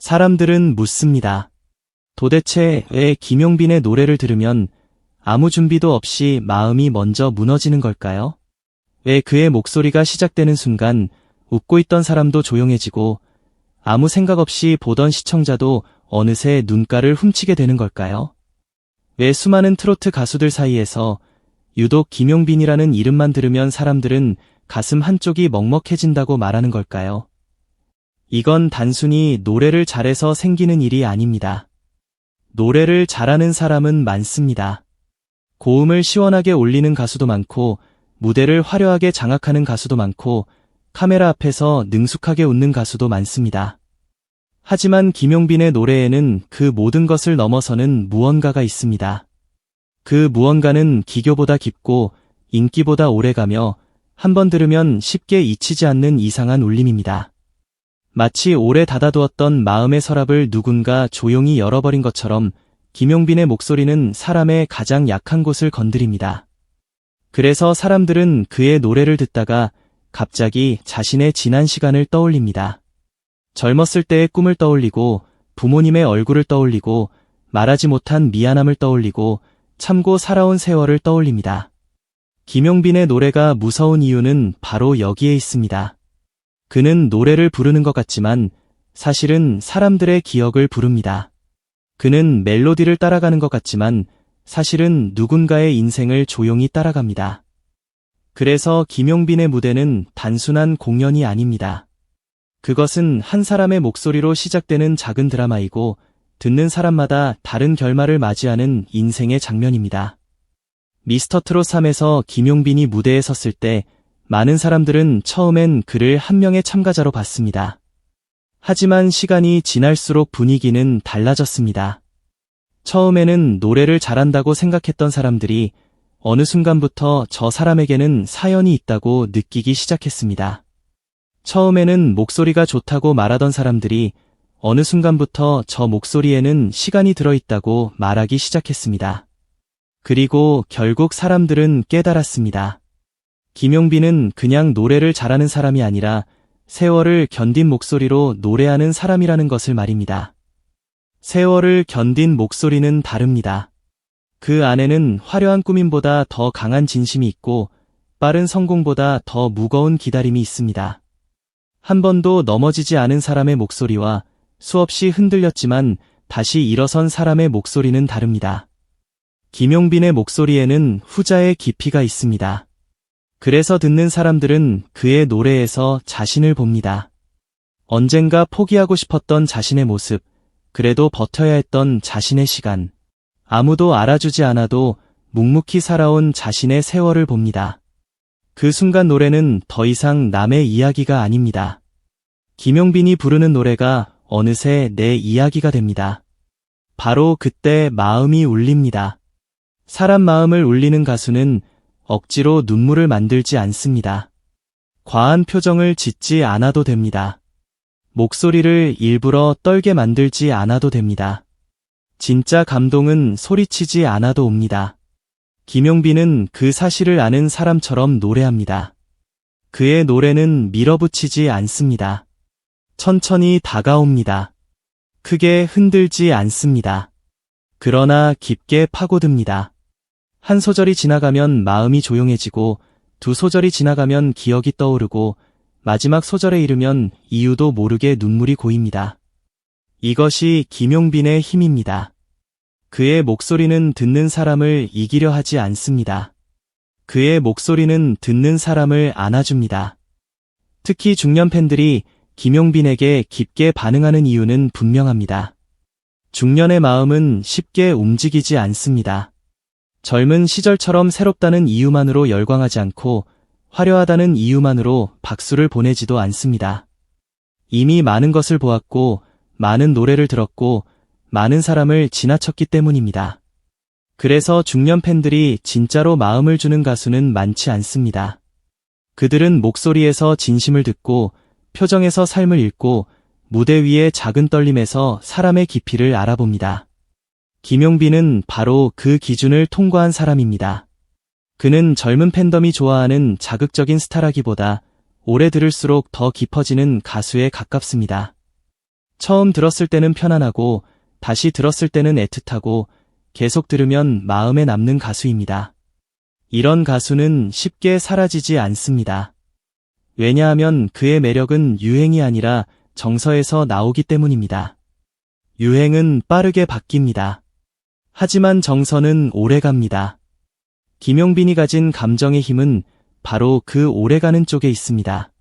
사람들은 묻습니다. 도대체 왜 김용빈의 노래를 들으면 아무 준비도 없이 마음이 먼저 무너지는 걸까요? 왜 그의 목소리가 시작되는 순간 웃고 있던 사람도 조용해지고 아무 생각 없이 보던 시청자도 어느새 눈가를 훔치게 되는 걸까요? 왜 수많은 트로트 가수들 사이에서 유독 김용빈이라는 이름만 들으면 사람들은 가슴 한쪽이 먹먹해진다고 말하는 걸까요? 이건 단순히 노래를 잘해서 생기는 일이 아닙니다. 노래를 잘하는 사람은 많습니다. 고음을 시원하게 올리는 가수도 많고, 무대를 화려하게 장악하는 가수도 많고, 카메라 앞에서 능숙하게 웃는 가수도 많습니다. 하지만 김용빈의 노래에는 그 모든 것을 넘어서는 무언가가 있습니다. 그 무언가는 기교보다 깊고 인기보다 오래가며 한번 들으면 쉽게 잊히지 않는 이상한 울림입니다. 마치 오래 닫아두었던 마음의 서랍을 누군가 조용히 열어버린 것처럼 김용빈의 목소리는 사람의 가장 약한 곳을 건드립니다. 그래서 사람들은 그의 노래를 듣다가 갑자기 자신의 지난 시간을 떠올립니다. 젊었을 때의 꿈을 떠올리고 부모님의 얼굴을 떠올리고 말하지 못한 미안함을 떠올리고 참고 살아온 세월을 떠올립니다. 김용빈의 노래가 무서운 이유는 바로 여기에 있습니다. 그는 노래를 부르는 것 같지만 사실은 사람들의 기억을 부릅니다. 그는 멜로디를 따라가는 것 같지만 사실은 누군가의 인생을 조용히 따라갑니다. 그래서 김용빈의 무대는 단순한 공연이 아닙니다. 그것은 한 사람의 목소리로 시작되는 작은 드라마이고 듣는 사람마다 다른 결말을 맞이하는 인생의 장면입니다. 미스터트롯 3에서 김용빈이 무대에 섰을 때 많은 사람들은 처음엔 그를 한 명의 참가자로 봤습니다. 하지만 시간이 지날수록 분위기는 달라졌습니다. 처음에는 노래를 잘한다고 생각했던 사람들이 어느 순간부터 저 사람에게는 사연이 있다고 느끼기 시작했습니다. 처음에는 목소리가 좋다고 말하던 사람들이 어느 순간부터 저 목소리에는 시간이 들어있다고 말하기 시작했습니다. 그리고 결국 사람들은 깨달았습니다. 김용빈은 그냥 노래를 잘하는 사람이 아니라 세월을 견딘 목소리로 노래하는 사람이라는 것을 말입니다. 세월을 견딘 목소리는 다릅니다. 그 안에는 화려한 꾸밈보다 더 강한 진심이 있고 빠른 성공보다 더 무거운 기다림이 있습니다. 한 번도 넘어지지 않은 사람의 목소리와 수없이 흔들렸지만 다시 일어선 사람의 목소리는 다릅니다. 김용빈의 목소리에는 후자의 깊이가 있습니다. 그래서 듣는 사람들은 그의 노래에서 자신을 봅니다. 언젠가 포기하고 싶었던 자신의 모습, 그래도 버텨야 했던 자신의 시간, 아무도 알아주지 않아도 묵묵히 살아온 자신의 세월을 봅니다. 그 순간 노래는 더 이상 남의 이야기가 아닙니다. 김용빈이 부르는 노래가 어느새 내 이야기가 됩니다. 바로 그때 마음이 울립니다. 사람 마음을 울리는 가수는 억지로 눈물을 만들지 않습니다. 과한 표정을 짓지 않아도 됩니다. 목소리를 일부러 떨게 만들지 않아도 됩니다. 진짜 감동은 소리치지 않아도 옵니다. 김용빈은 그 사실을 아는 사람처럼 노래합니다. 그의 노래는 밀어붙이지 않습니다. 천천히 다가옵니다. 크게 흔들지 않습니다. 그러나 깊게 파고듭니다. 한 소절이 지나가면 마음이 조용해지고 두 소절이 지나가면 기억이 떠오르고 마지막 소절에 이르면 이유도 모르게 눈물이 고입니다. 이것이 김용빈의 힘입니다. 그의 목소리는 듣는 사람을 이기려 하지 않습니다. 그의 목소리는 듣는 사람을 안아줍니다. 특히 중년 팬들이 김용빈에게 깊게 반응하는 이유는 분명합니다. 중년의 마음은 쉽게 움직이지 않습니다. 젊은 시절처럼 새롭다는 이유만으로 열광하지 않고 화려하다는 이유만으로 박수를 보내지도 않습니다. 이미 많은 것을 보았고 많은 노래를 들었고 많은 사람을 지나쳤기 때문입니다. 그래서 중년 팬들이 진짜로 마음을 주는 가수는 많지 않습니다. 그들은 목소리에서 진심을 듣고 표정에서 삶을 읽고 무대 위의 작은 떨림에서 사람의 깊이를 알아봅니다. 김용빈은 바로 그 기준을 통과한 사람입니다. 그는 젊은 팬덤이 좋아하는 자극적인 스타라기보다 오래 들을수록 더 깊어지는 가수에 가깝습니다. 처음 들었을 때는 편안하고 다시 들었을 때는 애틋하고 계속 들으면 마음에 남는 가수입니다. 이런 가수는 쉽게 사라지지 않습니다. 왜냐하면 그의 매력은 유행이 아니라 정서에서 나오기 때문입니다. 유행은 빠르게 바뀝니다. 하지만 정서는 오래갑니다. 김용빈이 가진 감정의 힘은 바로 그 오래가는 쪽에 있습니다.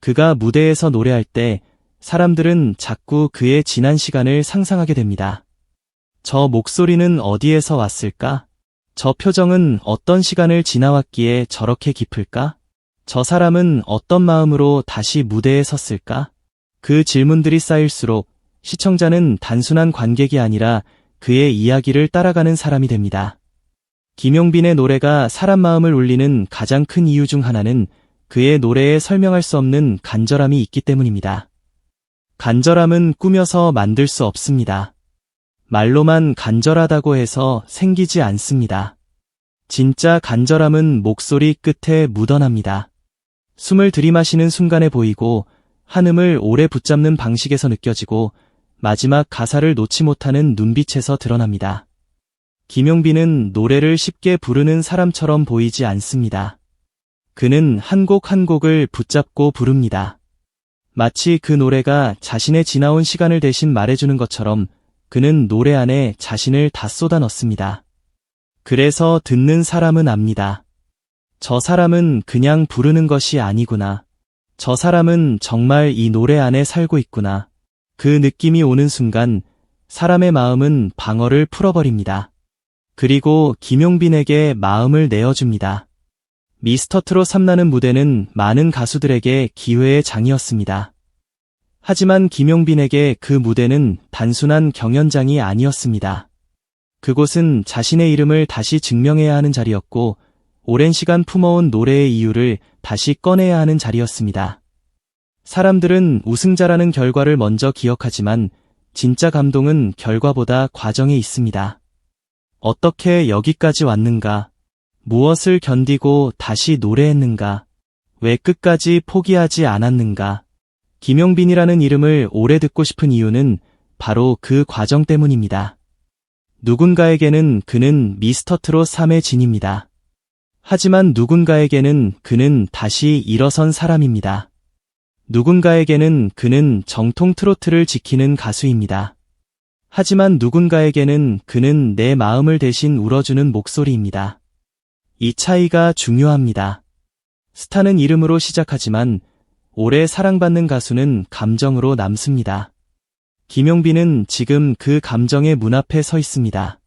그가 무대에서 노래할 때 사람들은 자꾸 그의 지난 시간을 상상하게 됩니다. 저 목소리는 어디에서 왔을까? 저 표정은 어떤 시간을 지나왔기에 저렇게 깊을까? 저 사람은 어떤 마음으로 다시 무대에 섰을까? 그 질문들이 쌓일수록 시청자는 단순한 관객이 아니라 그의 이야기를 따라가는 사람이 됩니다. 김용빈의 노래가 사람 마음을 울리는 가장 큰 이유 중 하나는 그의 노래에 설명할 수 없는 간절함이 있기 때문입니다. 간절함은 꾸며서 만들 수 없습니다. 말로만 간절하다고 해서 생기지 않습니다. 진짜 간절함은 목소리 끝에 묻어납니다. 숨을 들이마시는 순간에 보이고 한음을 오래 붙잡는 방식에서 느껴지고 마지막 가사를 놓지 못하는 눈빛에서 드러납니다. 김용빈은 노래를 쉽게 부르는 사람처럼 보이지 않습니다. 그는 한 곡 한 곡을 붙잡고 부릅니다. 마치 그 노래가 자신의 지나온 시간을 대신 말해주는 것처럼 그는 노래 안에 자신을 다 쏟아 넣습니다. 그래서 듣는 사람은 압니다. 저 사람은 그냥 부르는 것이 아니구나. 저 사람은 정말 이 노래 안에 살고 있구나. 그 느낌이 오는 순간 사람의 마음은 방어를 풀어버립니다. 그리고 김용빈에게 마음을 내어줍니다. 미스터트롯 3라는 무대는 많은 가수들에게 기회의 장이었습니다. 하지만 김용빈에게 그 무대는 단순한 경연장이 아니었습니다. 그곳은 자신의 이름을 다시 증명해야 하는 자리였고 오랜 시간 품어온 노래의 이유를 다시 꺼내야 하는 자리였습니다. 사람들은 우승자라는 결과를 먼저 기억하지만 진짜 감동은 결과보다 과정에 있습니다. 어떻게 여기까지 왔는가? 무엇을 견디고 다시 노래했는가? 왜 끝까지 포기하지 않았는가? 김용빈이라는 이름을 오래 듣고 싶은 이유는 바로 그 과정 때문입니다. 누군가에게는 그는 미스터트롯 3의 진입니다. 하지만 누군가에게는 그는 다시 일어선 사람입니다. 누군가에게는 그는 정통 트로트를 지키는 가수입니다. 하지만 누군가에게는 그는 내 마음을 대신 울어주는 목소리입니다. 이 차이가 중요합니다. 스타는 이름으로 시작하지만 오래 사랑받는 가수는 감정으로 남습니다. 김용빈은 지금 그 감정의 문 앞에 서 있습니다.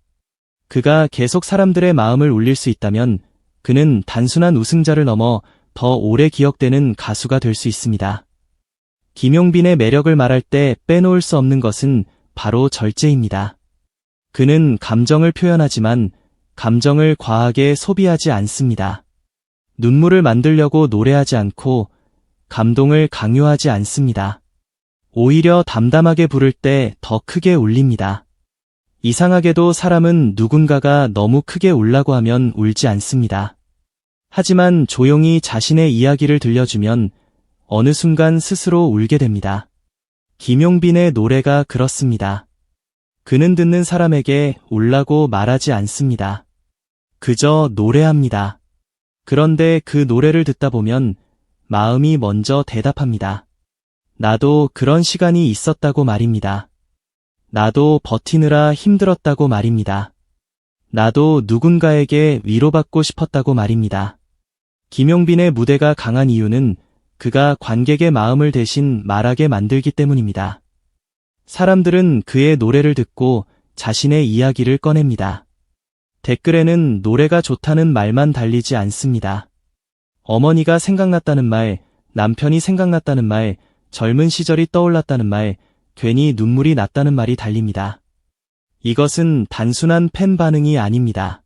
그가 계속 사람들의 마음을 울릴 수 있다면 그는 단순한 우승자를 넘어 더 오래 기억되는 가수가 될 수 있습니다. 김용빈의 매력을 말할 때 빼놓을 수 없는 것은 바로 절제입니다. 그는 감정을 표현하지만 감정을 과하게 소비하지 않습니다. 눈물을 만들려고 노래하지 않고 감동을 강요하지 않습니다. 오히려 담담하게 부를 때 더 크게 울립니다. 이상하게도 사람은 누군가가 너무 크게 울라고 하면 울지 않습니다. 하지만 조용히 자신의 이야기를 들려주면 어느 순간 스스로 울게 됩니다. 김용빈의 노래가 그렇습니다. 그는 듣는 사람에게 울라고 말하지 않습니다. 그저 노래합니다. 그런데 그 노래를 듣다 보면 마음이 먼저 대답합니다. 나도 그런 시간이 있었다고 말입니다. 나도 버티느라 힘들었다고 말입니다. 나도 누군가에게 위로받고 싶었다고 말입니다. 김용빈의 무대가 강한 이유는 그가 관객의 마음을 대신 말하게 만들기 때문입니다. 사람들은 그의 노래를 듣고 자신의 이야기를 꺼냅니다. 댓글에는 노래가 좋다는 말만 달리지 않습니다. 어머니가 생각났다는 말, 남편이 생각났다는 말, 젊은 시절이 떠올랐다는 말, 괜히 눈물이 났다는 말이 달립니다. 이것은 단순한 팬 반응이 아닙니다.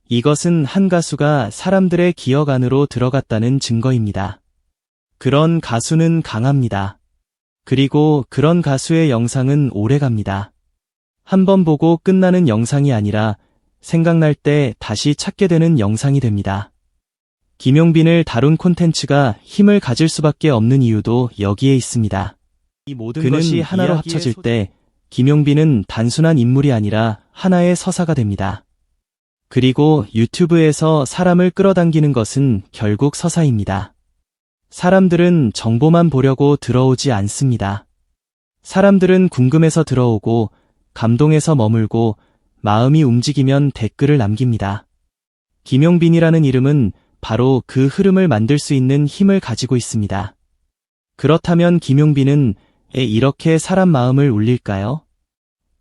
이것은 한 가수가 사람들의 기억 안으로 들어갔다는 증거입니다. 그런 가수는 강합니다. 그리고 그런 가수의 영상은 오래갑니다. 한 번 보고 끝나는 영상이 아니라 생각날 때 다시 찾게 되는 영상이 됩니다. 김용빈을 다룬 콘텐츠가 힘을 가질 수밖에 없는 이유도 여기에 있습니다. 이 모든 것이 하나로 합쳐질 때 김용빈은 단순한 인물이 아니라 하나의 서사가 됩니다. 그리고 유튜브에서 사람을 끌어당기는 것은 결국 서사입니다. 사람들은 정보만 보려고 들어오지 않습니다. 사람들은 궁금해서 들어오고 감동해서 머물고 마음이 움직이면 댓글을 남깁니다. 김용빈이라는 이름은 바로 그 흐름을 만들 수 있는 힘을 가지고 있습니다. 그렇다면 김용빈은 왜 이렇게 사람 마음을 울릴까요?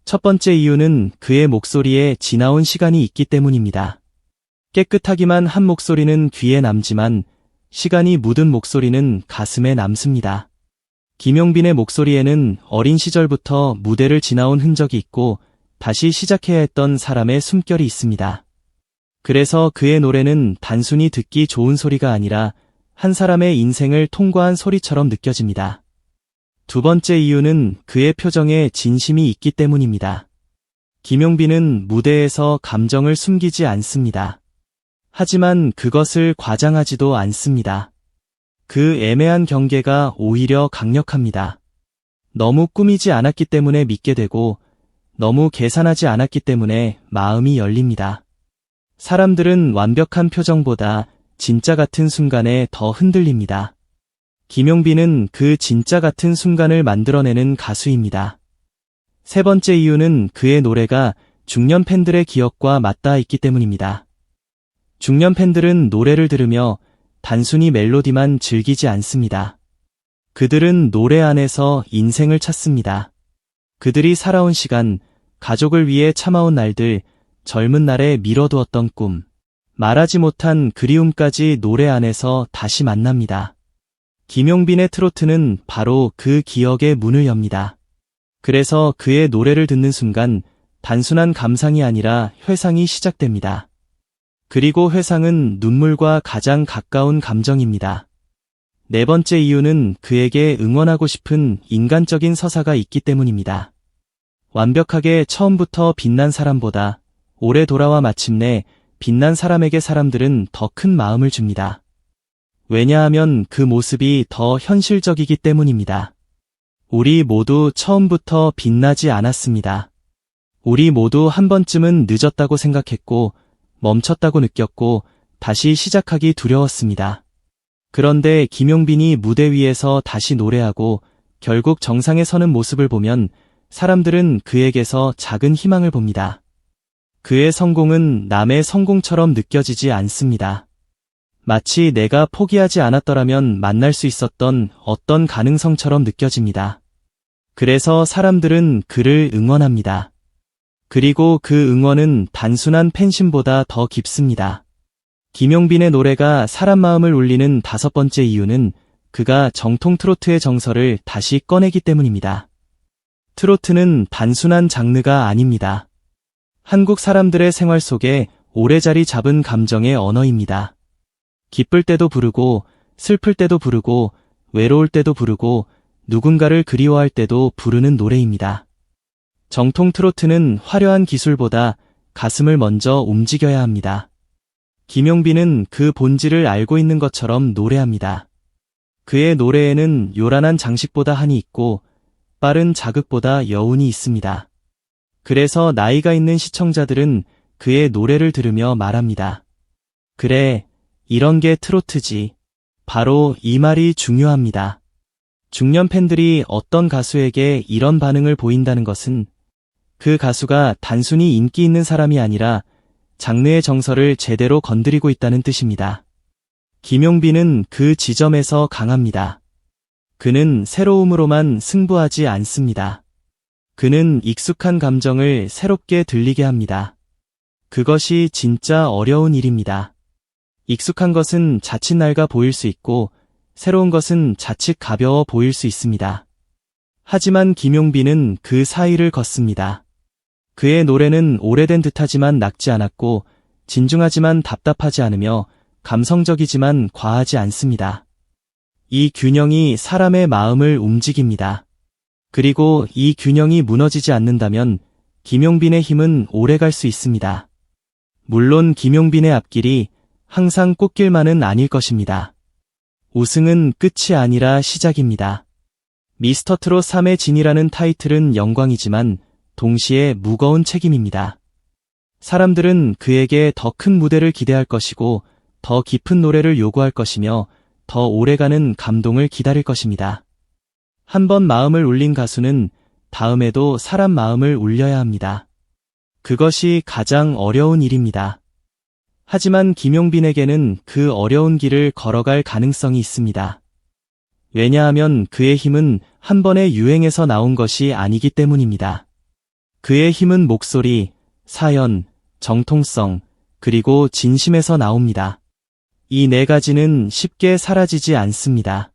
첫 번째 이유는 그의 목소리에 지나온 시간이 있기 때문입니다. 깨끗하기만 한 목소리는 귀에 남지만 시간이 묻은 목소리는 가슴에 남습니다. 김용빈의 목소리에는 어린 시절부터 무대를 지나온 흔적이 있고 다시 시작해야 했던 사람의 숨결이 있습니다. 그래서 그의 노래는 단순히 듣기 좋은 소리가 아니라 한 사람의 인생을 통과한 소리처럼 느껴집니다. 두 번째 이유는 그의 표정에 진심이 있기 때문입니다. 김용빈은 무대에서 감정을 숨기지 않습니다. 하지만 그것을 과장하지도 않습니다. 그 애매한 경계가 오히려 강력합니다. 너무 꾸미지 않았기 때문에 믿게 되고 너무 계산하지 않았기 때문에 마음이 열립니다. 사람들은 완벽한 표정보다 진짜 같은 순간에 더 흔들립니다. 김용빈은 그 진짜 같은 순간을 만들어내는 가수입니다. 세 번째 이유는 그의 노래가 중년 팬들의 기억과 맞닿아 있기 때문입니다. 중년 팬들은 노래를 들으며 단순히 멜로디만 즐기지 않습니다. 그들은 노래 안에서 인생을 찾습니다. 그들이 살아온 시간, 가족을 위해 참아온 날들, 젊은 날에 미뤄두었던 꿈, 말하지 못한 그리움까지 노래 안에서 다시 만납니다. 김용빈의 트로트는 바로 그 기억의 문을 엽니다. 그래서 그의 노래를 듣는 순간 단순한 감상이 아니라 회상이 시작됩니다. 그리고 회상은 눈물과 가장 가까운 감정입니다. 네 번째 이유는 그에게 응원하고 싶은 인간적인 서사가 있기 때문입니다. 완벽하게 처음부터 빛난 사람보다 오래 돌아와 마침내 빛난 사람에게 사람들은 더 큰 마음을 줍니다. 왜냐하면 그 모습이 더 현실적이기 때문입니다. 우리 모두 처음부터 빛나지 않았습니다. 우리 모두 한 번쯤은 늦었다고 생각했고 멈췄다고 느꼈고 다시 시작하기 두려웠습니다. 그런데 김용빈이 무대 위에서 다시 노래하고 결국 정상에 서는 모습을 보면 사람들은 그에게서 작은 희망을 봅니다. 그의 성공은 남의 성공처럼 느껴지지 않습니다. 마치 내가 포기하지 않았더라면 만날 수 있었던 어떤 가능성처럼 느껴집니다. 그래서 사람들은 그를 응원합니다. 그리고 그 응원은 단순한 팬심보다 더 깊습니다. 김용빈의 노래가 사람 마음을 울리는 다섯 번째 이유는 그가 정통 트로트의 정서를 다시 꺼내기 때문입니다. 트로트는 단순한 장르가 아닙니다. 한국 사람들의 생활 속에 오래 자리 잡은 감정의 언어입니다. 기쁠 때도 부르고, 슬플 때도 부르고, 외로울 때도 부르고, 누군가를 그리워할 때도 부르는 노래입니다. 정통 트로트는 화려한 기술보다 가슴을 먼저 움직여야 합니다. 김용빈은 그 본질을 알고 있는 것처럼 노래합니다. 그의 노래에는 요란한 장식보다 한이 있고 빠른 자극보다 여운이 있습니다. 그래서 나이가 있는 시청자들은 그의 노래를 들으며 말합니다. 그래, 이런 게 트로트지. 바로 이 말이 중요합니다. 중년 팬들이 어떤 가수에게 이런 반응을 보인다는 것은 그 가수가 단순히 인기 있는 사람이 아니라 장르의 정서를 제대로 건드리고 있다는 뜻입니다. 김용빈은 그 지점에서 강합니다. 그는 새로움으로만 승부하지 않습니다. 그는 익숙한 감정을 새롭게 들리게 합니다. 그것이 진짜 어려운 일입니다. 익숙한 것은 자칫 낡아 보일 수 있고 새로운 것은 자칫 가벼워 보일 수 있습니다. 하지만 김용빈은 그 사이를 걷습니다. 그의 노래는 오래된 듯하지만 낡지 않았고 진중하지만 답답하지 않으며 감성적이지만 과하지 않습니다. 이 균형이 사람의 마음을 움직입니다. 그리고 이 균형이 무너지지 않는다면 김용빈의 힘은 오래 갈 수 있습니다. 물론 김용빈의 앞길이 항상 꽃길만은 아닐 것입니다. 우승은 끝이 아니라 시작입니다. 미스터 트롯 3의 진이라는 타이틀은 영광이지만 동시에 무거운 책임입니다. 사람들은 그에게 더 큰 무대를 기대할 것이고 더 깊은 노래를 요구할 것이며 더 오래가는 감동을 기다릴 것입니다. 한 번 마음을 울린 가수는 다음에도 사람 마음을 울려야 합니다. 그것이 가장 어려운 일입니다. 하지만 김용빈에게는 그 어려운 길을 걸어갈 가능성이 있습니다. 왜냐하면 그의 힘은 한 번의 유행에서 나온 것이 아니기 때문입니다. 그의 힘은 목소리, 사연, 정통성, 그리고 진심에서 나옵니다. 이 네 가지는 쉽게 사라지지 않습니다.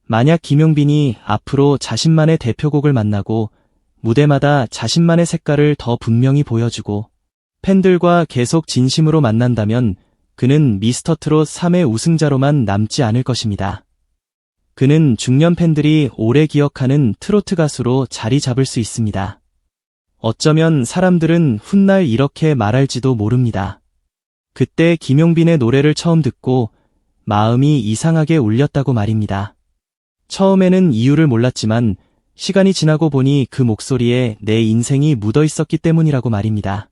만약 김용빈이 앞으로 자신만의 대표곡을 만나고 무대마다 자신만의 색깔을 더 분명히 보여주고 팬들과 계속 진심으로 만난다면 그는 미스터 트롯 3의 우승자로만 남지 않을 것입니다. 그는 중년 팬들이 오래 기억하는 트로트 가수로 자리 잡을 수 있습니다. 어쩌면 사람들은 훗날 이렇게 말할지도 모릅니다. 그때 김용빈의 노래를 처음 듣고 마음이 이상하게 울렸다고 말입니다. 처음에는 이유를 몰랐지만 시간이 지나고 보니 그 목소리에 내 인생이 묻어 있었기 때문이라고 말입니다.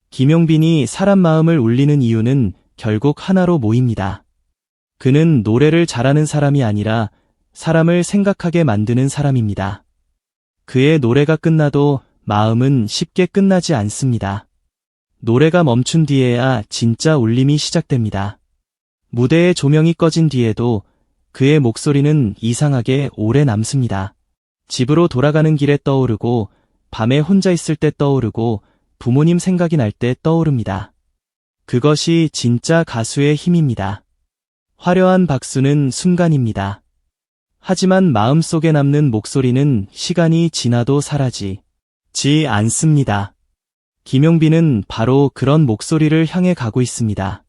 김용빈이 사람 마음을 울리는 이유는 결국 하나로 모입니다. 그는 노래를 잘하는 사람이 아니라 사람을 생각하게 만드는 사람입니다. 그의 노래가 끝나도 마음은 쉽게 끝나지 않습니다. 노래가 멈춘 뒤에야 진짜 울림이 시작됩니다. 무대의 조명이 꺼진 뒤에도 그의 목소리는 이상하게 오래 남습니다. 집으로 돌아가는 길에 떠오르고 밤에 혼자 있을 때 떠오르고 부모님 생각이 날 때 떠오릅니다. 그것이 진짜 가수의 힘입니다. 화려한 박수는 순간입니다. 하지만 마음속에 남는 목소리는 시간이 지나도 사라지지 않습니다. 김용빈은 바로 그런 목소리를 향해 가고 있습니다.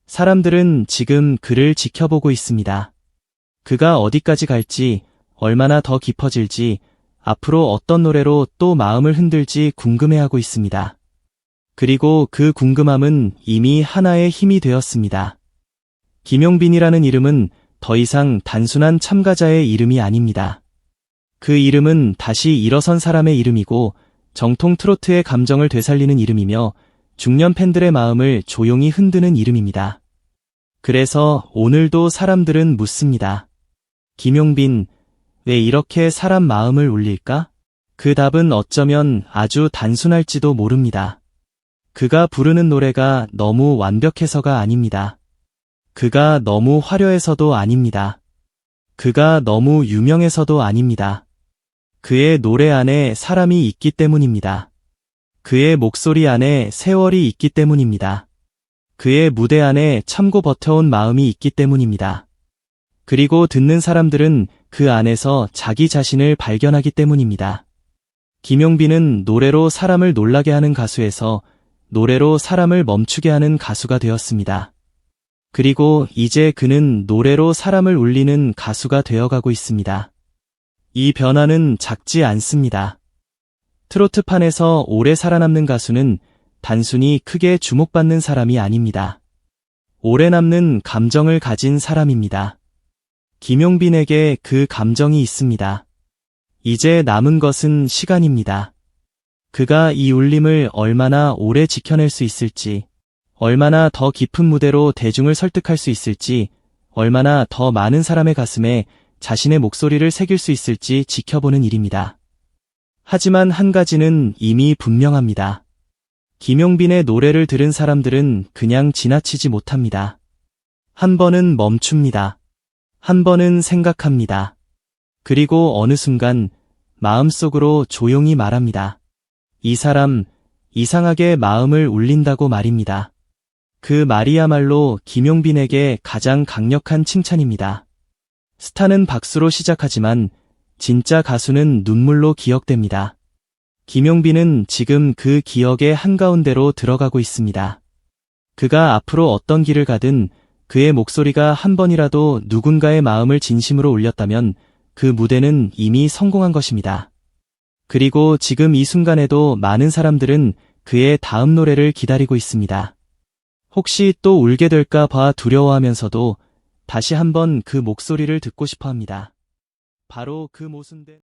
사람들은 지금 그를 지켜보고 있습니다. 그가 어디까지 갈지, 얼마나 더 깊어질지, 앞으로 어떤 노래로 또 마음을 흔들지 궁금해하고 있습니다. 그리고 그 궁금함은 이미 하나의 힘이 되었습니다. 김용빈이라는 이름은 더 이상 단순한 참가자의 이름이 아닙니다. 그 이름은 다시 일어선 사람의 이름이고 정통 트로트의 감정을 되살리는 이름이며 중년 팬들의 마음을 조용히 흔드는 이름입니다. 그래서 오늘도 사람들은 묻습니다. 김용빈, 왜 이렇게 사람 마음을 울릴까? 그 답은 어쩌면 아주 단순할지도 모릅니다. 그가 부르는 노래가 너무 완벽해서가 아닙니다. 그가 너무 화려해서도 아닙니다. 그가 너무 유명해서도 아닙니다. 그의 노래 안에 사람이 있기 때문입니다. 그의 목소리 안에 세월이 있기 때문입니다. 그의 무대 안에 참고 버텨온 마음이 있기 때문입니다. 그리고 듣는 사람들은 그 안에서 자기 자신을 발견하기 때문입니다. 김용빈은 노래로 사람을 놀라게 하는 가수에서 노래로 사람을 멈추게 하는 가수가 되었습니다. 그리고 이제 그는 노래로 사람을 울리는 가수가 되어가고 있습니다. 이 변화는 작지 않습니다. 트로트판에서 오래 살아남는 가수는 단순히 크게 주목받는 사람이 아닙니다. 오래 남는 감정을 가진 사람입니다. 김용빈에게 그 감정이 있습니다. 이제 남은 것은 시간입니다. 그가 이 울림을 얼마나 오래 지켜낼 수 있을지, 얼마나 더 깊은 무대로 대중을 설득할 수 있을지, 얼마나 더 많은 사람의 가슴에 자신의 목소리를 새길 수 있을지 지켜보는 일입니다. 하지만 한 가지는 이미 분명합니다. 김용빈의 노래를 들은 사람들은 그냥 지나치지 못합니다. 한 번은 멈춥니다. 한 번은 생각합니다. 그리고 어느 순간 마음속으로 조용히 말합니다. 이 사람, 이상하게 마음을 울린다고 말입니다. 그 말이야말로 김용빈에게 가장 강력한 칭찬입니다. 스타는 박수로 시작하지만 진짜 가수는 눈물로 기억됩니다. 김용빈은 지금 그 기억의 한가운데로 들어가고 있습니다. 그가 앞으로 어떤 길을 가든 그의 목소리가 한 번이라도 누군가의 마음을 진심으로 울렸다면 그 무대는 이미 성공한 것입니다. 그리고 지금 이 순간에도 많은 사람들은 그의 다음 노래를 기다리고 있습니다. 혹시 또 울게 될까 봐 두려워하면서도 다시 한번 그 목소리를 듣고 싶어 합니다. 바로 그 모순된